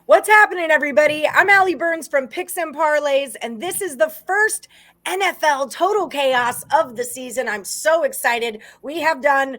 What's happening, everybody? I'm Allie Burns from Picks Parlays, and this is the first NFL Total Chaos of the season. I'm so excited. We have done,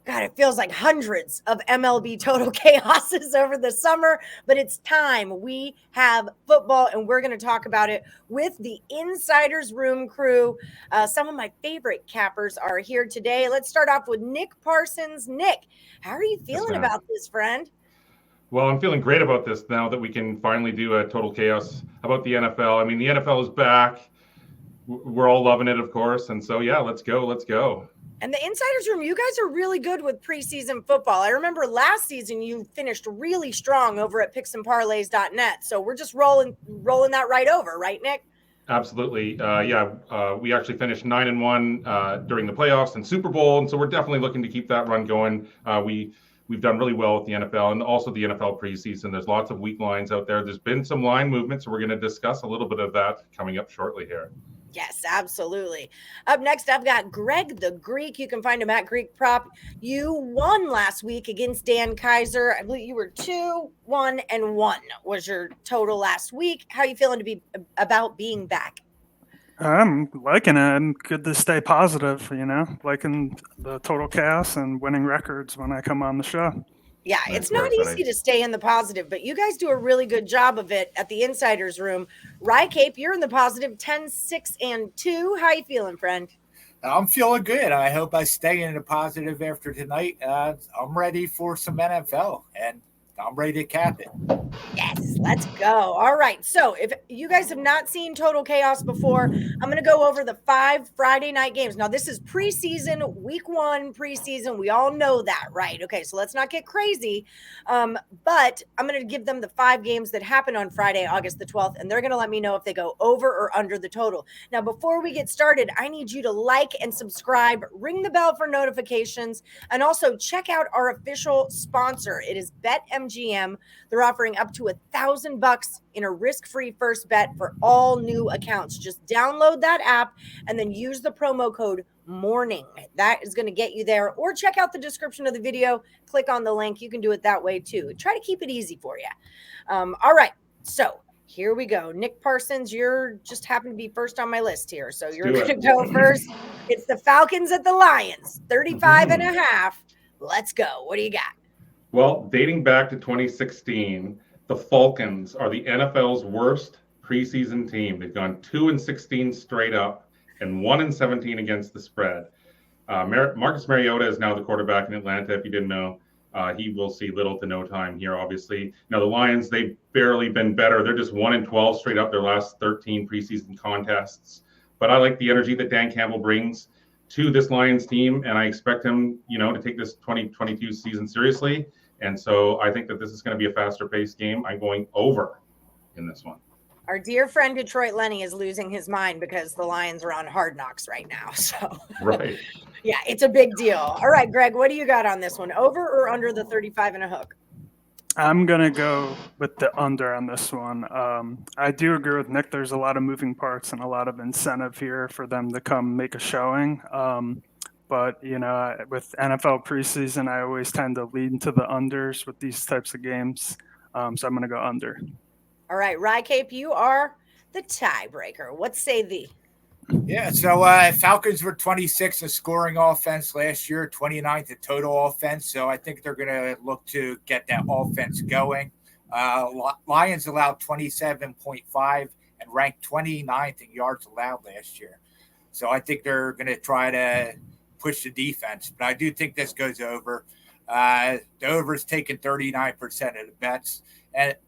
God, it feels like hundreds of MLB Total Chaoses over the summer, but it's time. We have football, and we're going to talk about it with the Insiders Room crew. Some of my favorite cappers are here today. Let's start off with Nick Parsons. Nick, how are you Yes, feeling ma'am. about this, friend? Well, I'm feeling great about this now that we can finally do a total chaos about the NFL. I mean, the NFL is back. We're all loving it, of course. And so, yeah, let's go. Let's go. And the Insiders Room, you guys are really good with preseason football. I remember last season you finished really strong over at picksandparlays.net. So we're just rolling that right over, right, Nick? Absolutely. We actually finished 9-1 during the playoffs and Super Bowl. And so we're definitely looking to keep that run going. We've done really well with the NFL and also the NFL preseason. There's lots of weak lines out there. There's been some line movement. So we're going to discuss a little bit of that coming up shortly here. Yes, absolutely. Up next, I've got Greg the Greek. You can find him at Greek Prop. You won last week against Dan Kaiser. I believe you were 2-1-1 was your total last week. How are you feeling to be about being back? I'm liking it. I'm good to stay positive, liking the total chaos and winning records when I come on the show. Yeah, it's not easy to stay in the positive, but you guys do a really good job of it at the Insiders Room. Wry Cape, you're in the positive 10-6-2. How you feeling, friend? I'm feeling good. I hope I stay in the positive after tonight. I'm ready for some NFL, and I'm ready to cap it. Yes, let's go. All right. So if you guys have not seen Total Chaos before, I'm going to go over the 5 Friday night games. Now, this is preseason, week 1 preseason. We all know that, right? Okay, so let's not get crazy. But I'm going to give them the 5 games that happen on Friday, August the 12th, and they're going to let me know if they go over or under the total. Now, before we get started, I need you to like and subscribe, ring the bell for notifications, and also check out our official sponsor. It is BetMGM. They're offering up to $1,000 in a risk-free first bet for all new accounts. Just download that app and then use the promo code MORNING. That is going to get you there. Or check out the description of the video. Click on the link. You can do it that way too. Try to keep it easy for you. All right. So here we go. Nick Parsons, you're just happen to be first on my list here. So you're going to go first. It's the Falcons at the Lions, 35.5. Let's go. What do you got? Well, dating back to 2016, the Falcons are the NFL's worst preseason team. They've gone 2-16 straight up and 1-17 against the spread. Marcus Mariota is now the quarterback in Atlanta. If you didn't know, he will see little to no time here, obviously. Now, the Lions, they've barely been better. They're just 1-12 straight up their last 13 preseason contests. But I like the energy that Dan Campbell brings to this Lions team, and I expect him, to take this 2022 season seriously. And so I think that this is going to be a faster paced game. I'm going over in this one. Our dear friend Detroit Lenny is losing his mind because the Lions are on Hard Knocks right now. So right. Yeah, it's a big deal. All right, Greg, what do you got on this one? Over or under the 35 and a hook? I'm going to go with the under on this one. I do agree with Nick. There's a lot of moving parts and a lot of incentive here for them to come make a showing. But, with NFL preseason, I always tend to lean to the unders with these types of games. So I'm going to go under. All right, Wry Cape, you are the tiebreaker. What say thee? Yeah, so Falcons were 26th in scoring offense last year, 29th in total offense. So I think they're going to look to get that offense going. Lions allowed 27.5 and ranked 29th in yards allowed last year. So I think they're going to try to push the defense, but I do think this goes over. The over is taking 39% of the bets,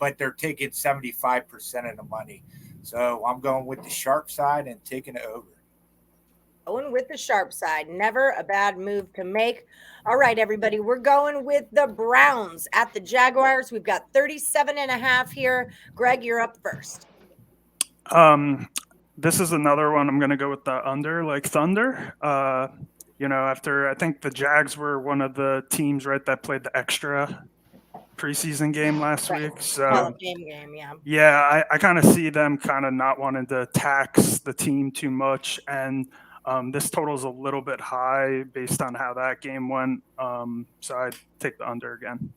but they're taking 75% of the money. So I'm going with the sharp side and taking it over. Going with the sharp side. Never a bad move to make. All right, everybody, we're going with the Browns at the Jaguars. We've got 37.5 here. Greg, you're up first. This is another one. I'm going to go with the under, like thunder. After I think the Jags were one of the teams, right, that played the extra preseason game last week. So game, yeah, I kind of see them kind of not wanting to tax the team too much, and this total is a little bit high based on how that game went. So I'd take the under again.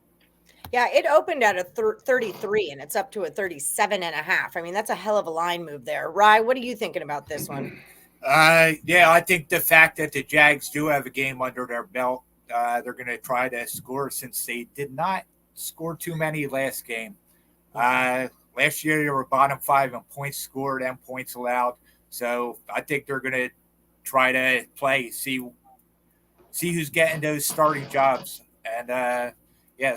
Yeah, it opened at a 33 and it's up to a 37.5. I mean, that's a hell of a line move there. Rye, what are you thinking about this one? Yeah, I think the fact that the Jags do have a game under their belt, they're going to try to score since they did not score too many last game. Last year, they were bottom 5 in points scored and points allowed. So I think they're going to try to play, see who's getting those starting jobs. And,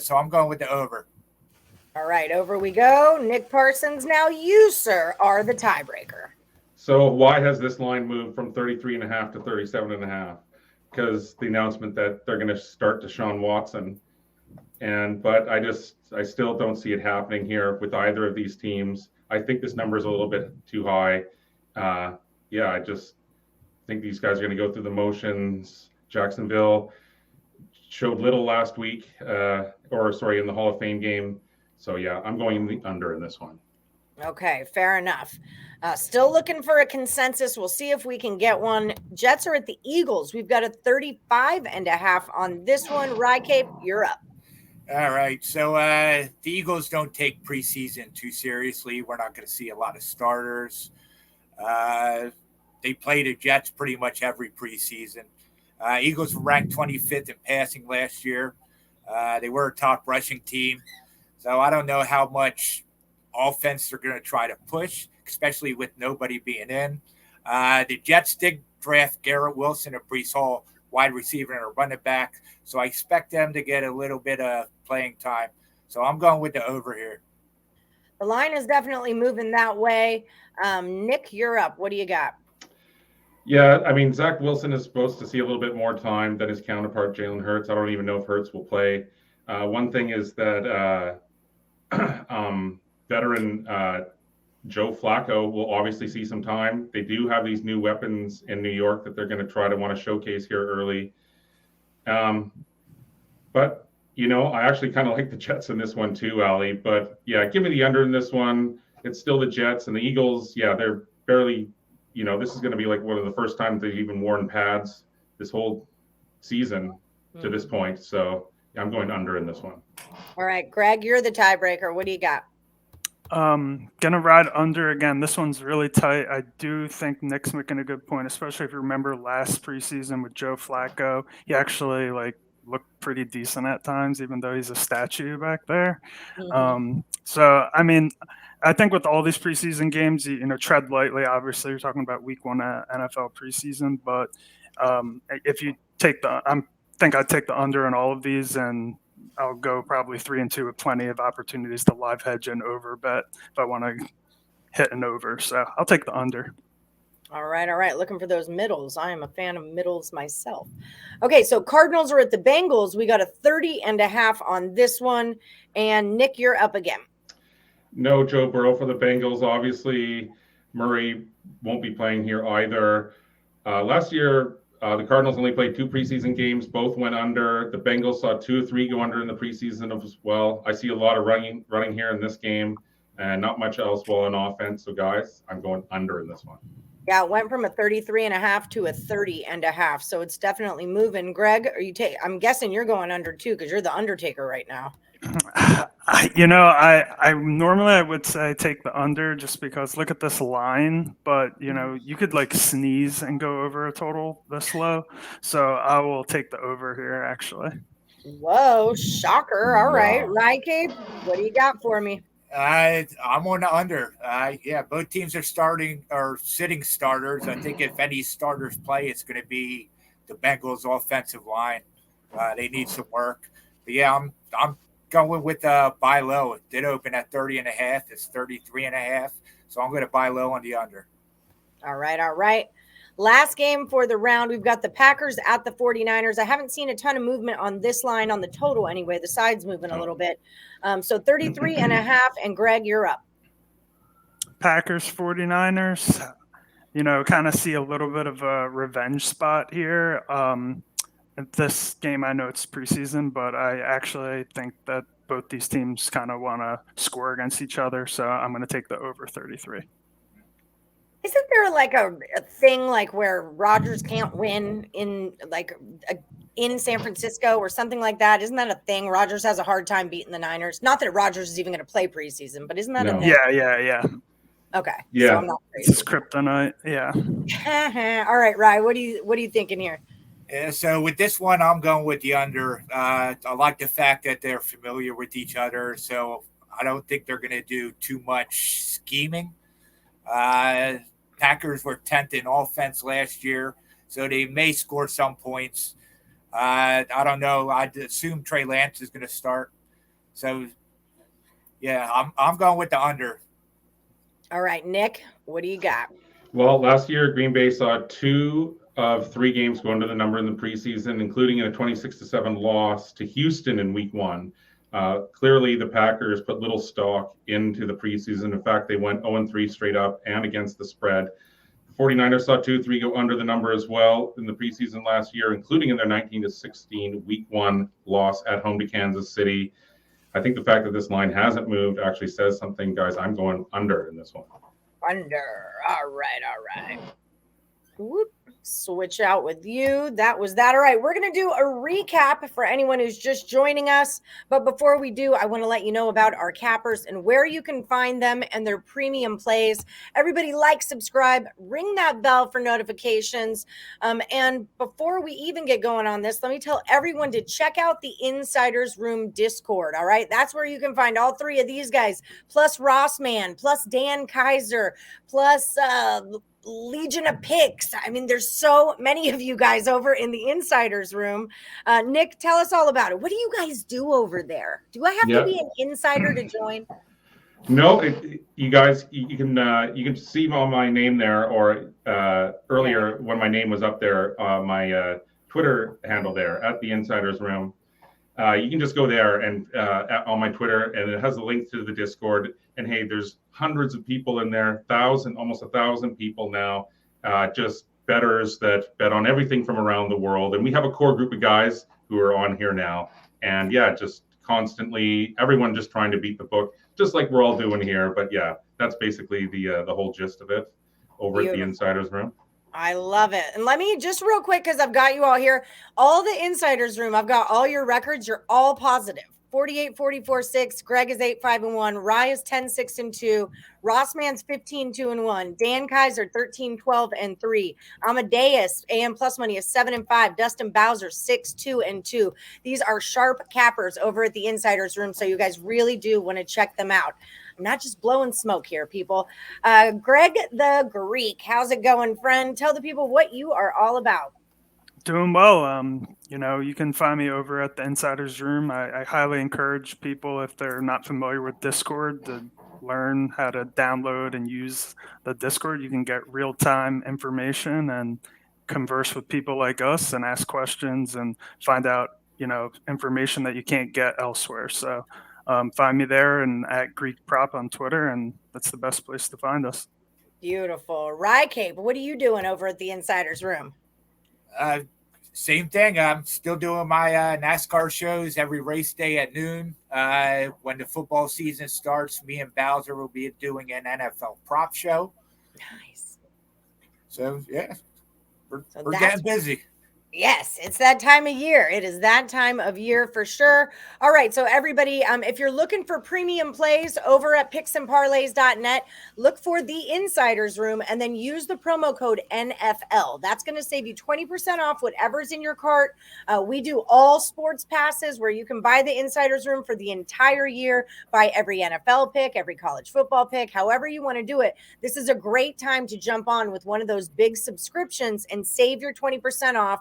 so I'm going with the over. All right, over we go. Nick Parsons, now you, sir, are the tiebreaker. So why has this line moved from 33.5 to 37.5? Because the announcement that they're going to start Deshaun Watson. But I still don't see it happening here with either of these teams. I think this number is a little bit too high. I just think these guys are going to go through the motions. Jacksonville showed little last week, in the Hall of Fame game. So yeah, I'm going the under in this one. Okay, fair enough. Still looking for a consensus. We'll see if we can get one. Jets are at the Eagles. We've got a 35.5 on this one. Wry Cape, you're up. All right. So the Eagles don't take preseason too seriously. We're not going to see a lot of starters. They play the Jets pretty much every preseason. Eagles were ranked 25th in passing last year. They were a top rushing team. So I don't know how much offense they're going to try to push, especially with nobody being in. The Jets did draft Garrett Wilson, a Breece Hall wide receiver and a running back. So I expect them to get a little bit of playing time. So I'm going with the over here. The line is definitely moving that way. Nick, you're up. What do you got? Yeah, I mean, Zach Wilson is supposed to see a little bit more time than his counterpart, Jalen Hurts. I don't even know if Hurts will play. One thing is that veteran Joe Flacco will obviously see some time. They do have these new weapons in New York that they're going to try to want to showcase here early. But, I actually kind of like the Jets in this one too, Ali. But, yeah, give me the under in this one. It's still the Jets. And the Eagles, yeah, they're barely, this is going to be like one of the first times they've even worn pads this whole season to this point. So I'm going under in this one. All right, Greg, you're the tiebreaker. What do you got? Gonna ride under again. This one's really tight. I do think Nick's making a good point, especially if you remember last preseason with Joe Flacco. He actually looked pretty decent at times, even though he's a statue back there. Mm-hmm. So I mean, I think with all these preseason games, tread lightly. Obviously, you're talking about week 1 NFL preseason, but if you take I think I'd take the under in all of these, and I'll go probably 3-2 with plenty of opportunities to live hedge and over bet if I want to hit an over. So I'll take the under. All right. Looking for those middles. I am a fan of middles myself. Okay, so Cardinals are at the Bengals. We got a 30.5 on this one. And Nick, you're up again. No Joe Burrow for the Bengals. Obviously, Murray won't be playing here either. Last year, the Cardinals only played 2 preseason games. Both went under. The Bengals saw 2 or 3 go under in the preseason as well. I see a lot of running here in this game and not much else on offense. So, guys, I'm going under in this one. Yeah, it went from a 33.5 to a 30.5. So it's definitely moving. Greg, I'm guessing you're going under too because you're the Undertaker right now. I normally I would say take the under just because look at this line, but you could sneeze and go over a total this low. So I will take the over here actually. Whoa, shocker. All right. Wry Cape, what do you got for me? I'm on the under. Both teams are sitting starters. I think if any starters play, it's going to be the Bengals offensive line. They need some work. But yeah, I'm going with buy low. It did open at 30.5. It's 33.5. So I'm going to buy low on the under. All right. Last game for the round. We've got the Packers at the 49ers. I haven't seen a ton of movement on this line on the total anyway. The side's moving a little bit. So 33.5. And Greg, you're up. Packers, 49ers, kind of see a little bit of a revenge spot here. This game, I know it's preseason, but I actually think that both these teams kind of want to score against each other. So I'm going to take the over 33. Isn't there a thing where Rodgers can't win in in San Francisco or something like that. Isn't that a thing? Rodgers has a hard time beating the Niners. Not that Rodgers is even going to play preseason, but isn't that a thing? Yeah. Okay. Yeah. So I'm not crazy. It's kryptonite. Yeah. All right, Ryan, what are you thinking here? Yeah, so with this one, I'm going with the under. I like the fact that they're familiar with each other, so I don't think they're going to do too much scheming. Packers were 10th in offense last year, so they may score some points. I don't know. I'd assume Trey Lance is going to start. So, yeah, I'm going with the under. All right, Nick, what do you got? Well, last year, Green Bay saw 2 of 3 games go under the number in the preseason, including a 26-7 loss to Houston in week 1. Clearly, the Packers put little stock into the preseason. In fact, they went 0-3 straight up and against the spread. The 49ers saw 2-3 go under the number as well in the preseason last year, including in their 19-16 week 1 loss at home to Kansas City. I think the fact that this line hasn't moved actually says something, guys. I'm going under in this one. Under. All right. Whoop. Switch out with you. That was that. All right. We're going to do a recap for anyone who's just joining us. But before we do, I want to let you know about our cappers and where you can find them and their premium plays. Everybody like, subscribe, ring that bell for notifications. And before we even get going on this, let me tell everyone to check out the Insiders Room Discord. All right. That's where you can find all 3 of these guys, plus Rossman, plus Dan Kaiser, plus Legion of Picks. I mean, there's so many of you guys over in the Insiders Room. Nick, tell us all about it. What do you guys do over there? Do I have to be an insider to join? No, you guys, you can see all my name there, or earlier when my name was up there, my Twitter handle there at the Insiders Room. You can just go there and on my Twitter, and it has a link to the Discord. And hey, there's hundreds of people in there, almost 1,000 people now, just bettors that bet on everything from around the world. And we have a core group of guys who are on here now. And yeah, just constantly, everyone just trying to beat the book, just like we're all doing here. But yeah, that's basically the whole gist of it over at the Insiders Room. I love it. And let me just real quick, because I've got you all here, all the Insiders Room, I've got all your records. You're all positive. 48-44-6. Greg is 8-5-1. Rye is 10-6-2. Rossman's 15-2-1. Dan Kaiser 13-12-3. Amadeus AM Plus Money is 7-5. Dustin Bowser 6-2-2. These are sharp cappers over at the Insiders Room, so you guys really do want to check them out. I'm not just blowing smoke here, people. Greg the Greek, how's it going, friend? Tell the people what you are all about. Doing well. You can find me over at the Insiders Room. I highly encourage people, if they're not familiar with Discord, to learn how to download and use the Discord. You can get real-time information and converse with people like us and ask questions and find out, information that you can't get elsewhere. So find me there and at Greek Prop on Twitter, and that's the best place to find us. Beautiful. Wry Cape, what are you doing over at the Insiders Room? Same thing. I'm still doing my NASCAR shows every race day at noon. When the football season starts, me and Bowser will be doing an NFL prop show. Nice. So, yeah, we're getting busy. Yes, it's that time of year. It is that time of year for sure. All right, so everybody, if you're looking for premium plays over at picksandparlays.net, look for the Insiders Room and then use the promo code NFL. That's going to save you 20% off whatever's in your cart. We do all sports passes where you can buy the Insiders Room for the entire year, buy every NFL pick, every college football pick, however you want to do it. This is a great time to jump on with one of those big subscriptions and save your 20% off.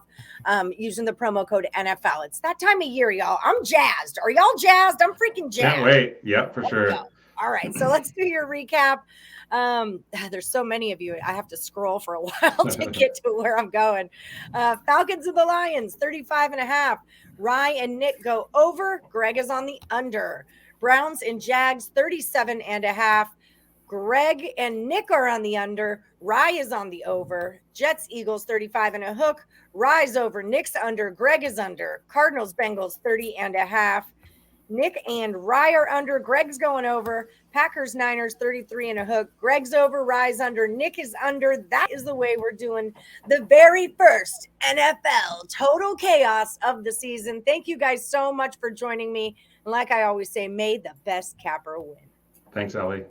Using the promo code NFL. It's that time of year, y'all. I'm jazzed. Are y'all jazzed? I'm freaking jazzed. Can't wait. Yeah, for sure. Go. All right, so let's do your recap. There's so many of you. I have to scroll for a while to get to where I'm going. Falcons and the Lions, 35.5. Rye and Nick go over. Greg is on the under. Browns and Jags, 37.5. Greg and Nick are on the under. Rye is on the over. Jets, Eagles, 35 and a hook. Rye's over. Nick's under. Greg is under. Cardinals, Bengals, 30.5. Nick and Rye are under. Greg's going over. Packers, Niners, 33 and a hook. Greg's over. Rye's under. Nick is under. That is the way we're doing the very first NFL Total Chaos of the season. Thank you guys so much for joining me. And like I always say, may the best capper win. Thanks, Ellie.